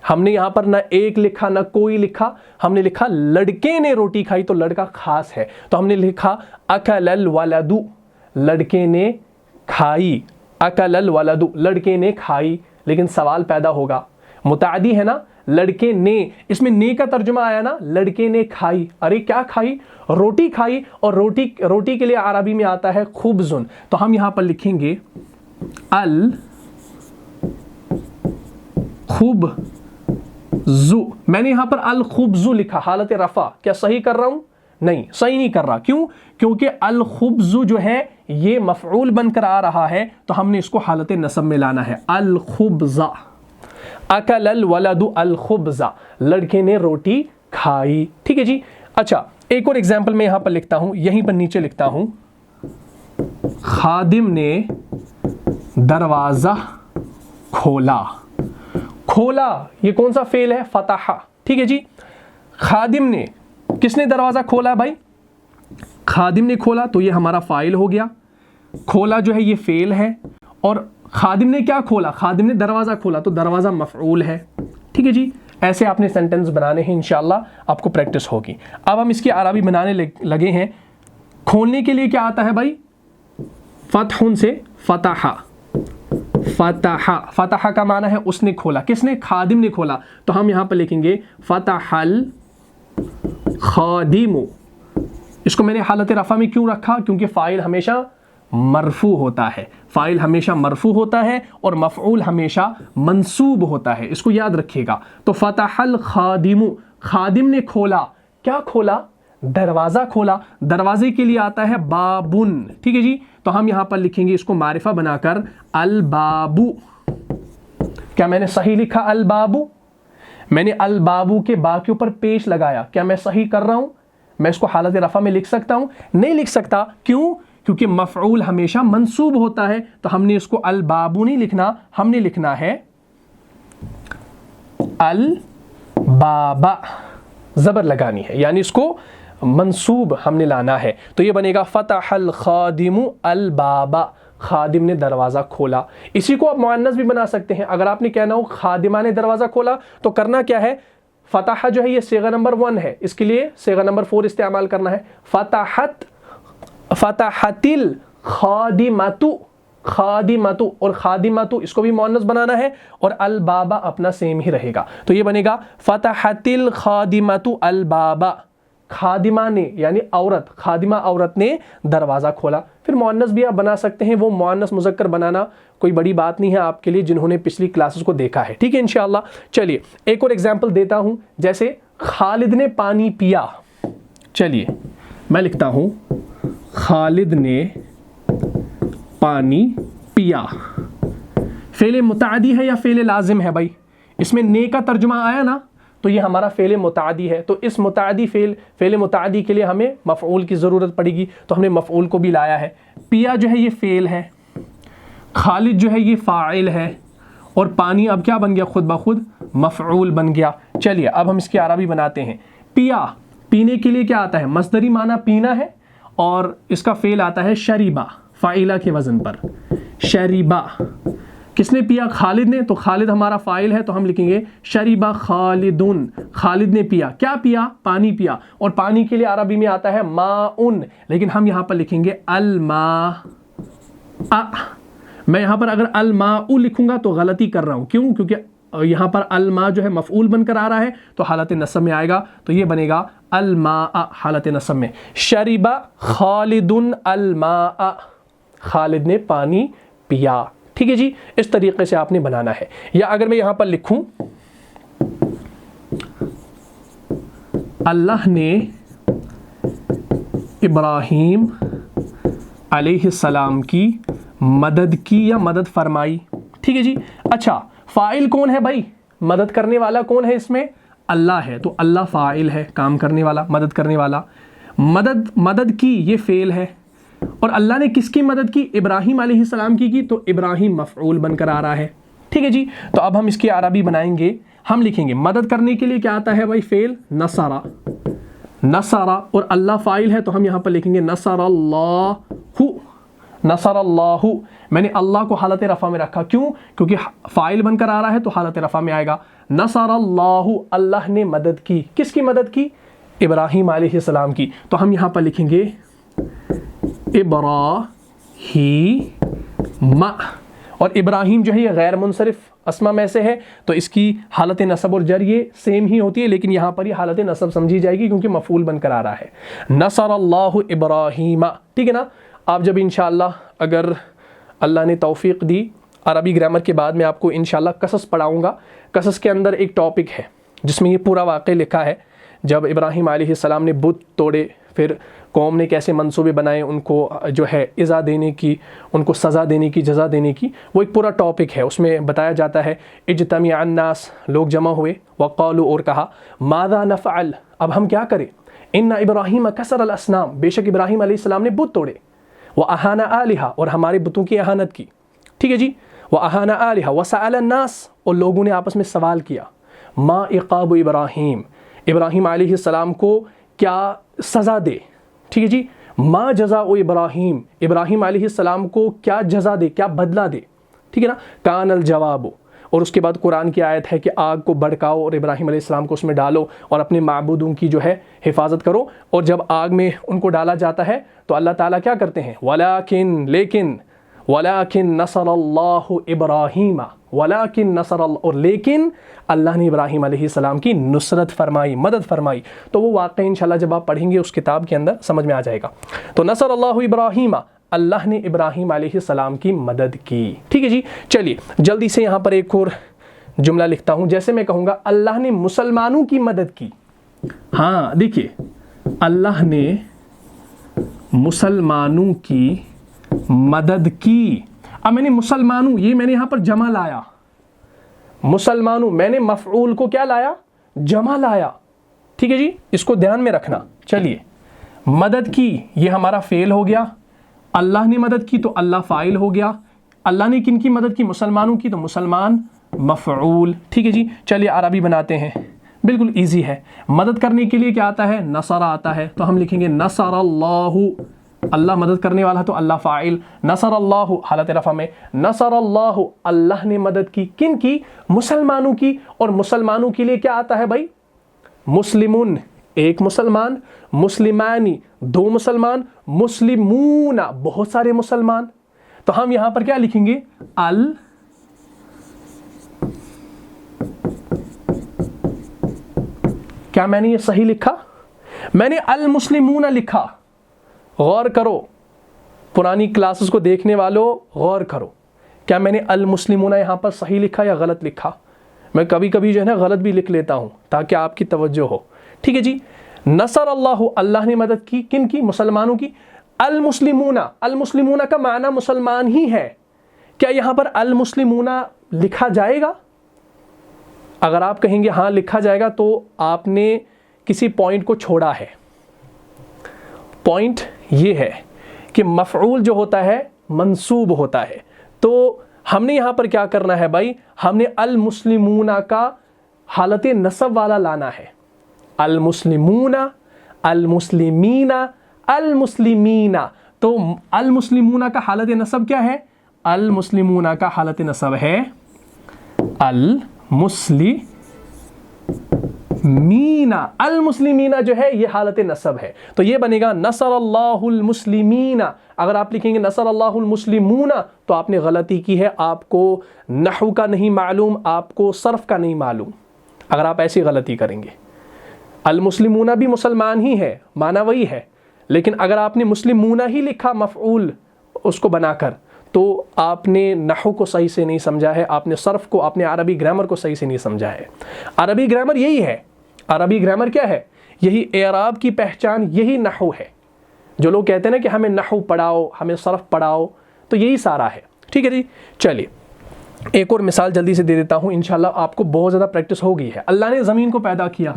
हमने यहां पर ना एक लिखा ना कोई लिखा, हमने लिखा लड़के ने रोटी खाई, तो लड़का खास है, तो हमने लिखा अकलल वलदु, लड़के ने खाई, अकलल वलदु, लड़के ने खाई। लेकिन सवाल पैदा होगा, मुतादी है ना, लड़के ने, इसमें ने का तर्जुमा आया ना, लड़के ने खाई, अरे क्या खाई, रोटी खाई, और रोटी के लिए अरबी में आता है खुब्जुन, तो हम यहां पर लिखेंगे अल खुब्जु। मैंने यहां पर अल खुब्जु लिखा हालत रफा, क्या सही कर रहा हूं, नहीं सही नहीं कर रहा, क्यों, क्योंकि अल खुब्जु जो है ये मफऊल बनकर आ रहा है, तो हमने इसको हालत नसब में लाना है, अल खुब्जा, अकलल वलदु अल खुब्जा, लड़के ने रोटी खाई, ठीक है जी। अच्छा, एक और एग्जाम्पल मैं यहां पर लिखता हूं, यहीं पर नीचे लिखता हूं, खादिम ने दरवाजा खोला। खोला ये कौन सा फेल है, फतहा, ठीक है जी। खादिम ने, किसने दरवाजा खोला भाई, खादिम ने खोला, तो ये हमारा फाइल हो गया। खोला जो है ये फेल है, और खादिम ने क्या खोला, खादिम ने दरवाजा खोला, तो दरवाजा मफऊल है, ठीक है जी। ऐसे आपने सेंटेंस बनाने हैं, इंशाल्लाह आपको प्रैक्टिस होगी। अब हम इसकी अरबी बनाने लगे हैं। खोलने के लिए क्या आता है भाई, फतहुन से फतहा, फतहा, फतहा का माना है उसने खोला, किसने, खादिम ने खोला, तो हम यहां पर लिखेंगे फतहल खादिमु। इसको मैंने हालत रफा में क्यों रखा, क्योंकि फाइल हमेशा मरफू होता है, फाइल हमेशा मरफू होता है और मफऊल हमेशा मंसूब होता है, इसको याद रखिएगा। तो फतहल खादिमु, खादिम ने खोला, क्या खोला, दरवाजा खोला, दरवाजे के लिए आता है बाबुन, ठीक है जी। तो हम यहां पर लिखेंगे इसको मारिफा बनाकर अल बाबू। क्या मैंने सही लिखा, अल बाबू, मैंने अल बाबू के बा के ऊपर पेश लगाया, क्या मैं सही कर रहा हूं, मैं इसको हालत रफा में लिख सकता हूं, नहीं लिख सकता, क्यों, क्योंकि मफऊल हमेशा मंसूब होता है, तो हमने इसको अल बाबू नहीं लिखना, हमने लिखना है अल बाबा, जबर लगानी है, यानी इसको मंसूब हमने लाना है, तो ये बनेगा फतहल खादिमु अल बाबा, खादिम ने दरवाजा खोला। इसी को आप मुअन्नस भी बना सकते हैं, अगर आपने कहना हो खादिमा ने दरवाजा खोला, तो करना क्या है, फतहा जो है ये सेगा नंबर 1 है, इसके लिए सेगा नंबर 4 इस्तेमाल करना है, फतहत, फतहतिल खादिमतु, खादिमतु, और खादिमतु इसको भी मुअन्नस बनाना है, और अल बाबा अपना सेम ही रहेगा, तो ये बनेगा फतहतिल खादिमतु अल बाबा, खादिमा ने यानी औरत, खादिमा औरत ने दरवाजा खोला। फिर मुअन्नस भी आप बना सकते हैं, वो मुअन्नस मुज़क्कर बनाना कोई बड़ी बात नहीं है आपके लिए, जिन्होंने पिछली क्लासेस को देखा है, ठीक है इंशाअल्लाह। चलिए एक और एग्जाम्पल देता हूं, जैसे खालिद ने पानी पिया। चलिए मैं लिखता हूं, खालिद ने पानी पिया। फेले मुतादी है या फेले लाजिम है भाई, इसमें ने का तर्जुमा आया ना, तो ये हमारा फेले मुतादी है, तो इस मुतादी फेले मुतादी के लिए हमें मफऊल की ज़रूरत पड़ेगी, तो हमने मफऊल को भी लाया है। पिया जो है ये फेल है, खालिद जो है ये फ़ाइल है, और पानी अब क्या बन गया, खुद ब खुद मफऊल बन गया। चलिए अब हम इसकी अरबी बनाते हैं। पिया, पीने के लिए क्या आता है, मस्दरी माना पीना है, और इसका फेल आता है शरीबा, फ़ाइला के वज़न पर, शरीबा। किसने पिया, खालिद ने, तो खालिद हमारा फ़ाइल है, तो हम लिखेंगे शरीबा खालिदुन, खालिद ने पिया, क्या पिया, पानी पिया, और पानी के लिए अरबी में आता है माउन, लेकिन हम यहाँ पर लिखेंगे अल मा आ। मैं यहाँ पर अगर अल माउ लिखूंगा तो गलती कर रहा हूँ, क्यों, क्योंकि यहाँ पर अल मा जो है मफऊल बनकर आ रहा है, तो हालत नस्ब में आएगा, तो ये बनेगा अल मा आ, हालत नस्ब में। शरीबा खालिदुन अल मा आ, खालिद ने पानी पिया, ठीक है जी। इस तरीके से आपने बनाना है। या अगर मैं यहां पर लिखूं, अल्लाह ने इब्राहीम अलैहिस्सलाम की मदद की या मदद फरमाई, ठीक है जी। अच्छा, फ़ाइल कौन है भाई, मदद करने वाला कौन है, इसमें अल्लाह है, तो अल्लाह फ़ाइल है, काम करने वाला, मदद करने वाला। मदद की ये फेल है, और अल्लाह ने किसकी मदद की? इब्राहिम अलैहिस्सलाम की। तो इब्राहिम मफ़ऊल बनकर आ रहा है। ठीक है जी। तो अब हम इसकी अरबी बनाएंगे। हम लिखेंगे मदद करने के लिए क्या आता है भाई? फेल नसरा, नसरा, और अल्लाह फ़ाइल है तो हम यहाँ पर लिखेंगे नसरल्लाहु, नसरल्लाहु। मैंने अल्लाह को हालत रफ़ा में रखा, क्यों? क्योंकि फ़ाइल बनकर आ रहा है तो हालत रफ़ा में आएगा। नसरल्लाहु, अल्लाह ने मदद की। किसकी मदद की? इब्राहिम अलैहिस्सलाम की। तो हम यहाँ पर लिखेंगे इब्राहीम, और इब्राहिम जो है ये गैर मुनसरिफ अस्मा में से है तो इसकी हालत नसब और जर ये सेम ही होती है, लेकिन यहाँ पर ये हालत नसब समझी जाएगी क्योंकि मफ़ऊल बनकर आ रहा है। नसरल्लाहु इब्राहीमा। ठीक है ना। आप जब इंशाअल्लाह अगर अल्लाह ने तौफीक दी, अरबी ग्रामर के बाद मैं आपको इंशाअल्लाह कसस पढ़ाऊँगा। कसस के अंदर एक टॉपिक है जिसमें ये पूरा वाक़या लिखा है, जब इब्राहिम अलैहिस्सलाम ने बुत तोड़े, फिर कौम ने कैसे मंसूबे बनाए उनको जो है इज़ा देने की, उनको सज़ा देने की, जज़ा देने की, वो एक पूरा टॉपिक है। उसमें बताया जाता है इज्तमिअ अन्नास, लोग जमा हुए, वक़ालू, और कहा माज़ा नफ़अल, अब हम क्या करें? इन्ना इब्राहीम कसर अल असनाम, बेशक इब्राहिम अलैहिस्सलाम ने बुत तोड़े, व अहाना आलिहा, और हमारे बुतों की अहानत की। ठीक है जी। व अहाना आलिहा व सअल अन्नास, और लोगों ने आपस में सवाल किया, मा इक़ाब इब्राहीम, इब्राहिम अलैहिस्सलाम को क्या सज़ा दे। ठीक है जी। मा जज़ा इब्राहीम, इब्राहिम अलैहिस्सलाम को क्या जज़ा दे, क्या बदला दे। ठीक है ना। कान अल जवाब, और उसके बाद कुरान की आयत है कि आग को भड़काओ और इब्राहिम अलैहिस्सलाम को उसमें डालो और अपने माबूदों की जो है हिफाजत करो। और जब आग में उनको डाला जाता है तो अल्लाह ताला क्या करते हैं? वलाकिन, लेकिन, वलाकिन नसरल्लाहु इब्राहीमा, वलाकिन नसरल्लाह, और लेकिन अल्लाह ने इब्राहिम अलैहिस्सलाम की नुसरत फरमाई, मदद फरमाई। तो वो वाक़या इंशाल्लाह जब आप पढ़ेंगे उस किताब के अंदर समझ में आ जाएगा। तो नसरल्लाहु इब्राहीमा, अल्लाह ने इब्राहिम अलैहिस्सलाम की मदद की। ठीक है जी। चलिए जल्दी से यहाँ पर एक और जुमला लिखता हूँ। जैसे मैं कहूँगा अल्लाह ने मुसलमानों की मदद की। हाँ देखिए, अल्लाह ने मुसलमानों की मदद की। अब मैंने मुसलमानों, ये मैंने यहाँ पर जमा लाया, मुसलमानों, मैंने मफ़ऊल को क्या लाया? जमा लाया। ठीक है जी। इसको ध्यान में रखना। चलिए, मदद की, ये हमारा फेल हो गया। अल्लाह ने मदद की तो अल्लाह फ़ाइल हो गया। अल्लाह ने किन की मदद की? मुसलमानों की, तो मुसलमान मफ़ऊल। ठीक है जी। चलिए अरबी बनाते हैं, बिल्कुल ईजी है। मदद करने के लिए क्या आता है? नसरा आता है। तो हम लिखेंगे नसरल्लाहु, अल्लाह मदद करने वाला तो अल्लाह फ़ाइल, नसरल्लाहु हालत रफ़ा में, नसरल्लाहु, अल्लाह ने मदद की। किन की? मुसलमानों की। और मुसलमानों के लिए क्या आता है भाई? मुस्लिमुन, एक मुसलमान, मुस्लिमानी, दो मुसलमान, मुस्लिमूना, बहुत सारे मुसलमान। तो हम यहां पर क्या लिखेंगे? अल, क्या मैंने ये सही लिखा? मैंने अल मुस्लिमूना लिखा। गौर करो, पुरानी क्लासेस को देखने वालों गौर करो, क्या मैंने अल मुस्लिमूना यहाँ पर सही लिखा या गलत लिखा? मैं कभी कभी जो है ना गलत भी लिख लेता हूँ ताकि आपकी तवज्जो हो। ठीक है जी। नसर अल्लाहु, अल्लाह ने मदद की। किन की? मुसलमानों की। अल मुस्लिमूना, अल मुस्लिमूना का माना मुसलमान ही है। क्या यहाँ पर अल मुस्लिमूना लिखा जाएगा? अगर आप कहेंगे हाँ लिखा जाएगा तो आपने किसी पॉइंट को छोड़ा है। पॉइंट ये है कि मफ़ऊल जो होता है मंसूब होता है। तो हमने यहाँ पर क्या करना है भाई? हमने अल मुस्लिमूना का हालत नसब वाला लाना है। अल मुस्लिमूना, अल मुस्लिमीना, अल मुस्लिमीना। तो अल मुस्लिमूना का हालत नसब क्या है? अल मुस्लिमूना का हालत नसब है अल मुस्लिमीना। अल मुस्लिमीना जो है ये हालत नसब है, तो ये बनेगा नसरल्लाहुल मुस्लिमीना। अगर आप लिखेंगे नसरल्लाहुल मुस्लिमूना तो आपने गलती की है, आपको नहू का नहीं मालूम, आपको सर्फ का नहीं मालूम अगर आप ऐसी गलती करेंगे। अल मुस्लिमूना भी मुसलमान ही है, माना वही है, लेकिन अगर आपने मुस्लिमूना ही लिखा मफ़ऊल उसको बनाकर तो आपने नहू को सही से नहीं समझा है, आपने सर्फ को, आपने अरबी ग्रामर को सही से नहीं समझा है। अरबी ग्रामर यही है। अरबी ग्रामर क्या है? यही एराब की पहचान, यही नहू है। जो लोग कहते हैं ना कि हमें नहू पढ़ाओ, हमें सर्फ पढ़ाओ, तो यही सारा है। ठीक है जी। चलिए एक और मिसाल जल्दी से दे देता हूँ, इंशाल्लाह आपको बहुत ज़्यादा प्रैक्टिस हो गई है। अल्लाह ने ज़मीन को पैदा किया।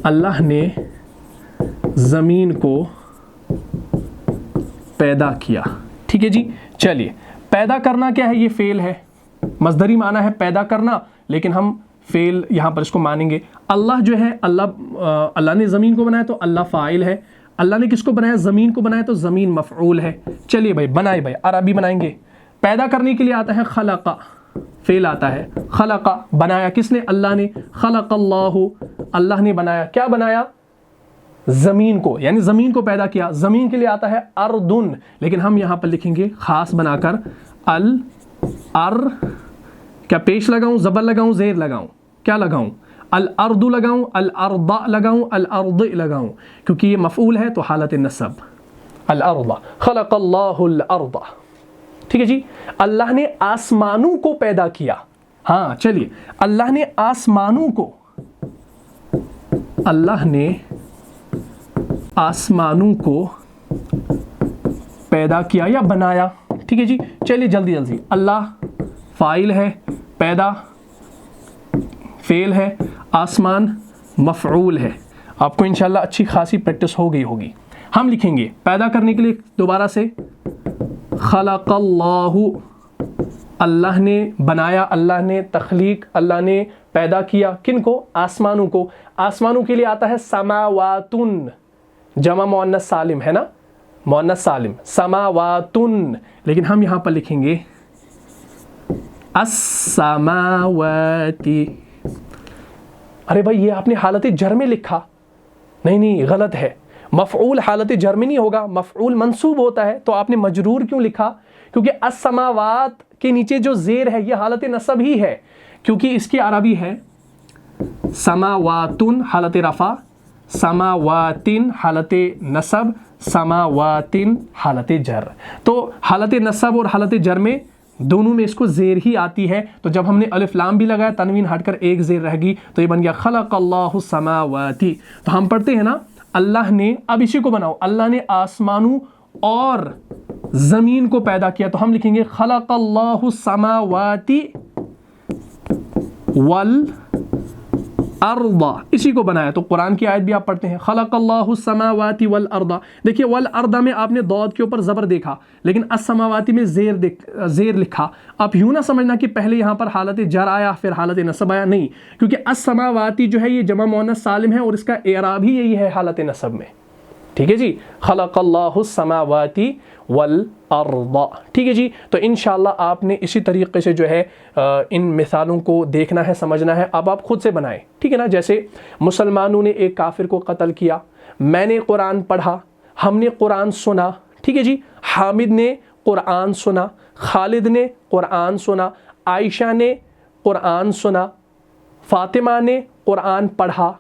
अल्लाह ने ज़मीन को पैदा किया। ठीक है जी, चलिए पैदा करना क्या है, ये फेल है, मज़दरी माना है पैदा करना, लेकिन हम फेल यहाँ पर इसको मानेंगे। अल्लाह जो है, अल्लाह ने ज़मीन को बनाया तो अल्लाह फ़ाइल है, अल्लाह ने किसको बनाया, ज़मीन को बनाया तो ज़मीन मफ़ऊल है। चलिए भाई बनाए, भाई अरबी बनाएंगे। पैदा करने के लिए आता है खलक़ा, फेल आता है, खलक़ा बनाया किसने, अल्लाह ने, खलक़ल्लाहु अल्लाह ने बनाया, क्या बनाया, ज़मीन को, यानी ज़मीन को पैदा किया। ज़मीन के लिए आता है अर्दुन, लेकिन हम यहाँ पर लिखेंगे ख़ास बनाकर अल अर, क्या पेश लगाऊं, ज़बर लगाऊं, ज़ेर लगाऊं, क्या लगाऊं, अल अर्दु लगाऊं, अल अर्दा लगाऊं, अल अर्द लगाऊं, क्योंकि ये मफ़ऊल है तो हालत नसब, अल अर्दा, खलक़ल्लाहुल अर्दा। ठीक है जी, अल्लाह ने आसमानों को पैदा किया। हाँ चलिए, अल्लाह ने आसमानों को, अल्लाह ने आसमानों को पैदा किया या बनाया। ठीक है जी, चलिए जल्दी जल्दी, अल्लाह फ़ाइल है, पैदा फेल है, आसमान मफ़ऊल है। आपको इंशाल्लाह अच्छी खासी प्रैक्टिस हो गई होगी। हम लिखेंगे पैदा करने के लिए दोबारा से खलक़ल्लाहु, अल्लाह ने बनाया, अल्लाह ने तख्लीक, अल्लाह ने पैदा किया, किन को, आसमानों को। आसमानों के लिए आता है समावातुन, जमा मुअन्नस सालिम है ना, मुअन्नस सालिम, समावातुन, लेकिन हम यहाँ पर लिखेंगे अस्समावाती। अरे भाई ये आपने हालत जर में लिखा, नहीं गलत है, मफ़ऊल हालत जर में नहीं होगा, मफ़ऊल मंसूब होता है, तो आपने मजरूर क्यों लिखा, क्योंकि अस्समावात के नीचे जो ज़ेर है ये हालत नसब ही है, क्योंकि इसकी अरबी है समावातुन हालत रफ़ा, समावातिन हालत नसब, समावातिन हालत जर। तो हालत नसब और हालत जर में दोनों में इसको ज़ेर ही आती है, तो जब हमने अलिफ लाम भी लगाया, तनवीन हटकर एक ज़ेर रहेगी, तो ये बन गया खलक़ल्लाहु समावाती। तो हम पढ़ते हैं ना, अल्लाह ने, अब इसी को बनाओ, अल्लाह ने आसमानों और ज़मीन को पैदा किया, तो हम लिखेंगे खलक़ल्लाहु समावाती वल अर्दा, इसी को बनाया। तो कुरान की आयत भी आप पढ़ते हैं, खलक़ल्लाहु समावाती वल अर्दा। देखिए वल अर्दा में आपने दौद के ऊपर ज़बर देखा, लेकिन अस्समावाती में ज़ेर लिखा। आप यूँ ना समझना कि पहले यहाँ पर हालत जर आया फिर हालत नसब आया, नहीं, क्योंकि अस्समावाती जो है ये जमा मुअन्नस सालिम है और इसका एराब ही यही है हालत नसब में। ठीक है जी, खलक़ल्लाहु समावाती वल अर्दा। ठीक है जी, तो इंशाल्लाह आपने इसी तरीके से जो है इन मिसालों को देखना है, समझना है। अब आप खुद से बनाएं, ठीक है ना। जैसे मुसलमानों ने एक काफिर को कत्ल किया, मैंने कुरान पढ़ा, हमने कुरान सुना, ठीक है जी। हामिद ने कुरान सुना, खालिद ने कुरान सुना, आयशा ने कुरान सुना, फातिमा ने कुरान पढ़ा,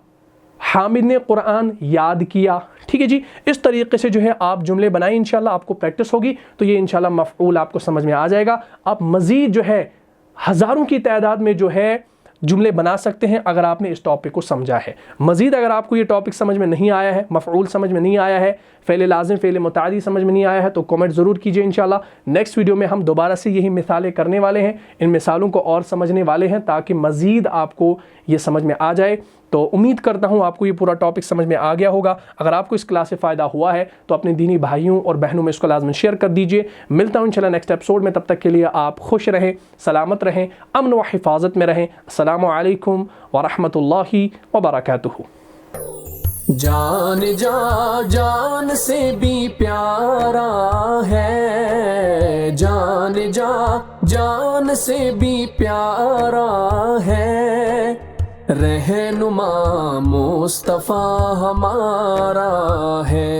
हामिद ने कुरान याद किया। ठीक है जी, इस तरीके से जो है आप जुमले बनाएं, इंशाल्लाह आपको प्रैक्टिस होगी तो ये इंशाल्लाह मफ़ऊल आपको समझ में आ जाएगा। आप मज़ीद जो है हज़ारों की तादाद में जो है जुमले बना सकते हैं अगर आपने इस टॉपिक को समझा है। मज़ीद अगर आपको ये टॉपिक समझ में नहीं आया है, मफ़ऊल समझ में नहीं आया है, फ़ेल लाज़िम फ़ेल मुतादी समझ में नहीं आया है, तो कमेंट ज़रूर कीजिए। इंशाल्लाह नेक्स्ट वीडियो में हम दोबारा से यही मिसालें करने वाले हैं, इन मिसालों को और समझने वाले हैं ताकि मज़ीद आपको ये समझ में आ जाए। तो उम्मीद करता हूँ आपको ये पूरा टॉपिक समझ में आ गया होगा। अगर आपको इस क्लास से फ़ायदा हुआ है तो अपने दीनी भाइयों और बहनों में इसको लाज़िम शेयर कर दीजिए। मिलता हूँ इंशाल्लाह नेक्स्ट एपिसोड में, तब तक के लिए आप खुश रहें, सलामत रहें, अमन व हिफाजत में रहें। अस्सलामु अलैकुम व रहमतुल्लाहि व बरकातुहू। जान जा जान से भी प्यारा है, जान जा जान से भी प्यारा है, रहनुमा मुस्तफ़ा हमारा है।